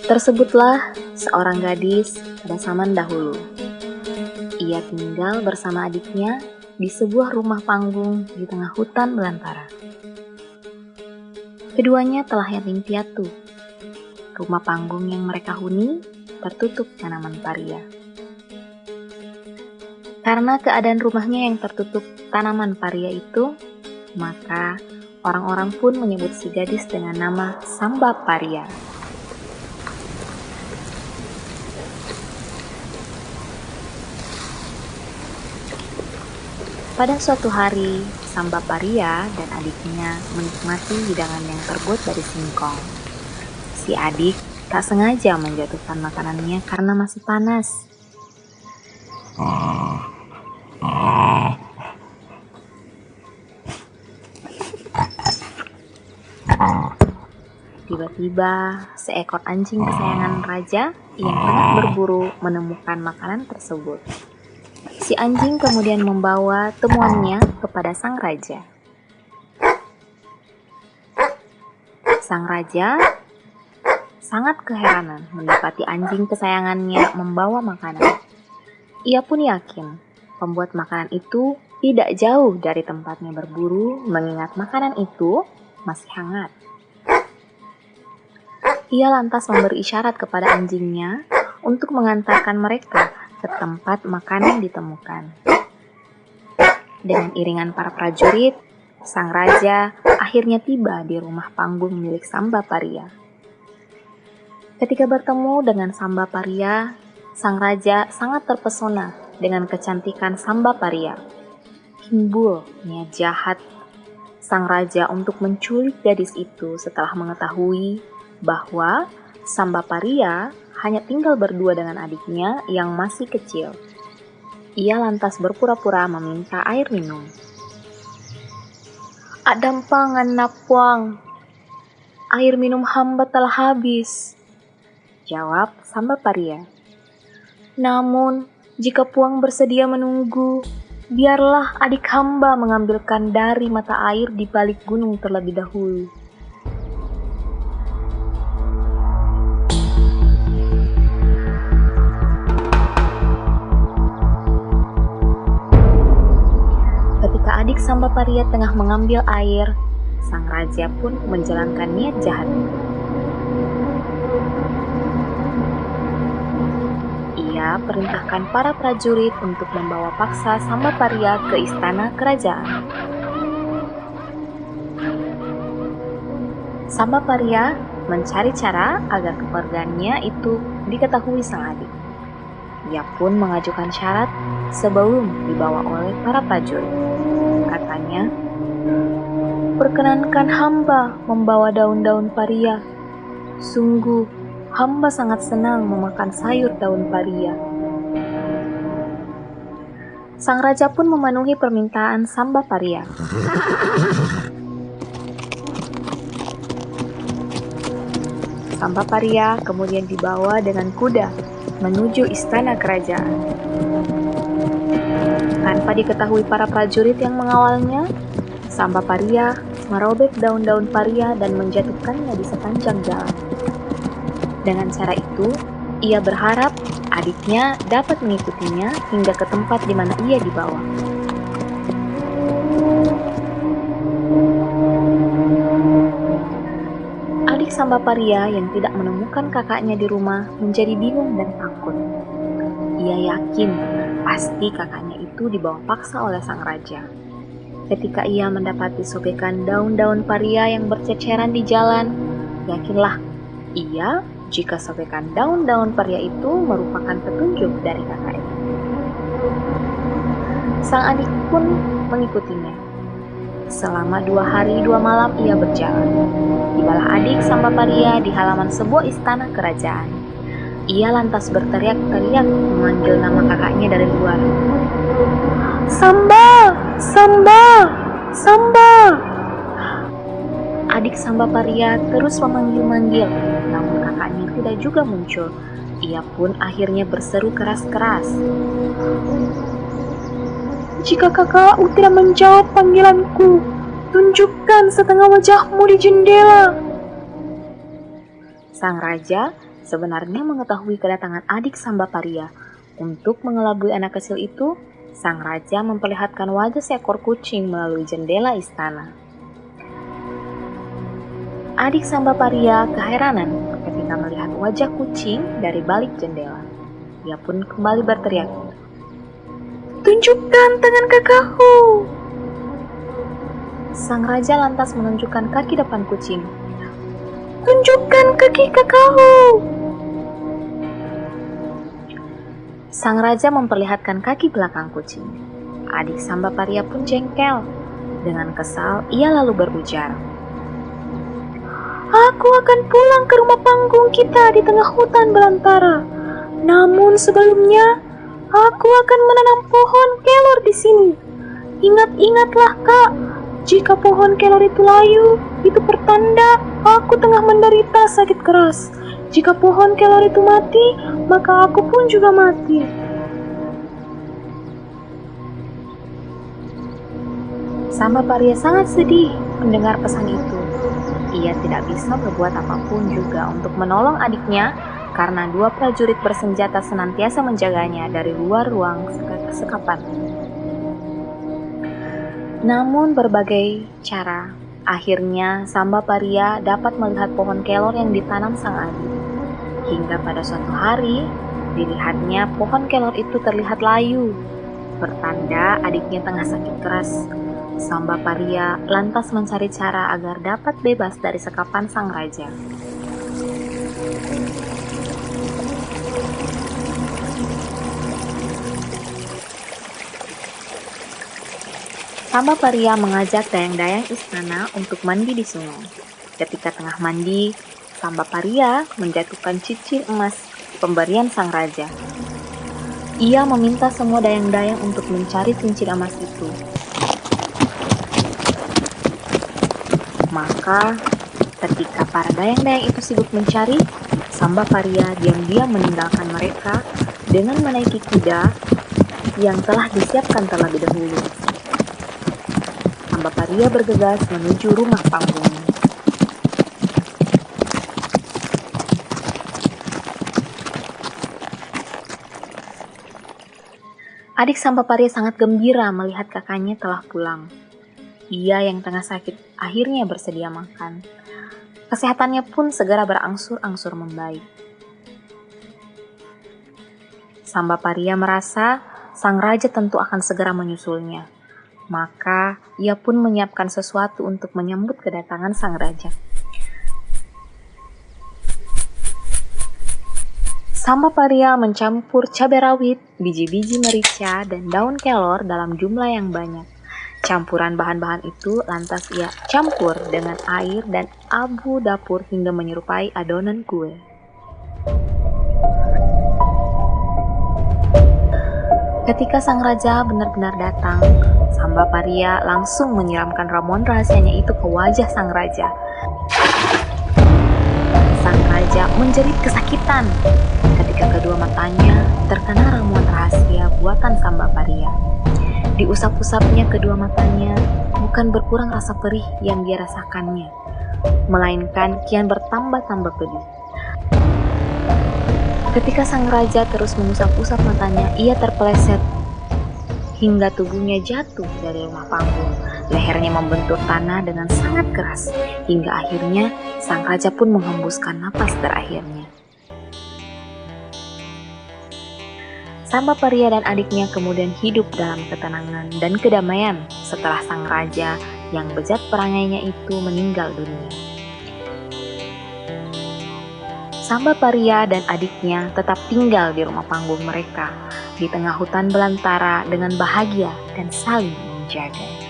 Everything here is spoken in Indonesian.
Tersebutlah seorang gadis pada zaman dahulu. Ia tinggal bersama adiknya di sebuah rumah panggung di tengah hutan belantara. Keduanya telah yatim piatu. Rumah panggung yang mereka huni tertutup tanaman paria. Karena keadaan rumahnya yang tertutup tanaman paria itu, maka orang-orang pun menyebut si gadis dengan nama Samba Paria. Pada suatu hari, Samba Paria dan adiknya menikmati hidangan yang terbuat dari singkong. Si adik tak sengaja menjatuhkan makanannya karena masih panas. Tiba-tiba, seekor anjing kesayangan raja yang tengah berburu menemukan makanan tersebut. Si anjing kemudian membawa temuannya kepada sang raja. Sang raja sangat keheranan mendapati anjing kesayangannya membawa makanan. Ia pun yakin pembuat makanan itu tidak jauh dari tempatnya berburu, mengingat makanan itu masih hangat. Ia lantas memberi isyarat kepada anjingnya untuk mengantarkan mereka ke tempat makanan ditemukan. Dengan iringan para prajurit, sang raja akhirnya tiba di rumah panggung milik Samba Paria. Ketika bertemu dengan Samba Paria, sang raja sangat terpesona dengan kecantikan Samba Paria. Timbul niat jahat sang raja untuk menculik gadis itu setelah mengetahui bahwa Samba Paria hanya tinggal berdua dengan adiknya yang masih kecil. Ia lantas berpura-pura meminta air minum. "Adampangan napuang, air minum hamba telah habis," jawab Samba Paria. "Namun, jika puang bersedia menunggu, biarlah adik hamba mengambilkan dari mata air di balik gunung terlebih dahulu." Ketika adik Samba Paria tengah mengambil air, sang raja pun menjalankan niat jahatnya. Ia perintahkan para prajurit untuk membawa paksa Samba Paria ke istana kerajaan. Samba Paria mencari cara agar kepergiannya itu diketahui sang adik. Ia pun mengajukan syarat sebelum dibawa oleh para prajurit. Katanya, "Perkenankan hamba membawa daun-daun paria. Sungguh, hamba sangat senang memakan sayur daun paria." Sang raja pun memenuhi permintaan Samba Paria. Samba Paria kemudian dibawa dengan kuda menuju istana kerajaan. Tanpa diketahui para prajurit yang mengawalnya, Samba Paria merobek daun-daun paria dan menjatuhkannya di sepanjang jalan. Dengan cara itu, ia berharap adiknya dapat mengikutinya hingga ke tempat di mana ia dibawa. Adik Samba Paria yang tidak menemukan kakaknya di rumah menjadi bingung dan takut. Ia yakin pasti kakaknya itu dibawa paksa oleh sang raja. Ketika ia mendapati sobekan daun-daun paria yang berceceran di jalan, yakinlah ia jika sobekan daun-daun paria itu merupakan petunjuk dari kakaknya. Sang adik pun mengikutinya. Selama 2 hari 2 malam ia berjalan. Tibalah adik Samba Paria di halaman sebuah istana kerajaan. Ia lantas berteriak-teriak memanggil nama kakaknya dari luar. "Samba! Samba! Samba!" Adik Samba Paria terus memanggil-manggil, namun kakaknya tidak juga muncul. Ia pun akhirnya berseru keras-keras. "Jika kakak tidak menjawab panggilanku, tunjukkan Tunjukkan setengah wajahmu di jendela. Sang raja sebenarnya mengetahui kedatangan adik Sambaparia. Untuk mengelabui anak kecil itu, sang raja memperlihatkan wajah seekor kucing melalui jendela istana. Adik Sambaparia keheranan ketika melihat wajah kucing dari balik jendela. Ia pun kembali berteriak, Tunjukkan tangan kakakku. Sang raja lantas menunjukkan kaki depan kucing. Tunjukkan kaki kakakku. Sang raja memperlihatkan kaki belakang kucing. Adik Sambaparia pun jengkel. Dengan kesal, ia lalu berujar, Aku akan pulang ke rumah panggung kita di tengah hutan belantara. Namun sebelumnya, aku akan menanam pohon kelor di sini. Ingat-ingatlah, Kak. Jika pohon kelor itu layu, itu pertanda aku tengah menderita sakit keras. Jika pohon kelor itu mati, maka aku pun juga mati. Sambaparia sangat sedih mendengar pesan itu. Ia tidak bisa berbuat apapun juga untuk menolong adiknya karena dua prajurit bersenjata senantiasa menjaganya dari luar ruang sekapan. Namun berbagai cara, akhirnya Sambaparia dapat melihat pohon kelor yang ditanam sang adik. Hingga pada suatu hari, dilihatnya pohon kelor itu terlihat layu, pertanda adiknya tengah sakit keras. Sambaparia lantas mencari cara agar dapat bebas dari sekapan sang raja. Sambaparia mengajak dayang-dayang istana untuk mandi di sungai. Ketika tengah mandi, Sambaparia menjatuhkan cincin emas pemberian sang raja. Ia meminta semua dayang-dayang untuk mencari cincin emas itu. Maka, ketika para dayang-dayang itu sibuk mencari, Sambaparia diam-diam meninggalkan mereka dengan menaiki kuda yang telah disiapkan terlebih dahulu. Sambaparia bergegas menuju rumah panggungnya. Adik Sambaparia sangat gembira melihat kakaknya telah pulang. Ia yang tengah sakit akhirnya bersedia makan. Kesehatannya pun segera berangsur-angsur membaik. Sambaparia merasa sang raja tentu akan segera menyusulnya. Maka ia pun menyiapkan sesuatu untuk menyambut kedatangan sang raja. Sambaparia mencampur cabai rawit, biji-biji merica, dan daun kelor dalam jumlah yang banyak. Campuran bahan-bahan itu lantas ia campur dengan air dan abu dapur hingga menyerupai adonan kue. Ketika sang raja benar-benar datang, Sambaparia langsung menyiramkan ramuan rahasianya itu ke wajah sang raja. Sang raja menjerit kesakitan ketika kedua matanya terkena ramuan rahasia buatan Sambaparia. Diusap-usapnya kedua matanya, bukan berkurang rasa perih yang dia rasakannya, melainkan kian bertambah-tambah pedih. Ketika sang raja terus mengusap-usap matanya, ia terpeleset hingga tubuhnya jatuh dari rumah panggung. Lehernya membentur tanah dengan sangat keras, hingga akhirnya sang raja pun menghembuskan napas terakhirnya. Sambaparia dan adiknya kemudian hidup dalam ketenangan dan kedamaian setelah sang raja yang bejat perangainya itu meninggal dunia. Sambaparia dan adiknya tetap tinggal di rumah panggung mereka di tengah hutan belantara dengan bahagia dan saling menjaga.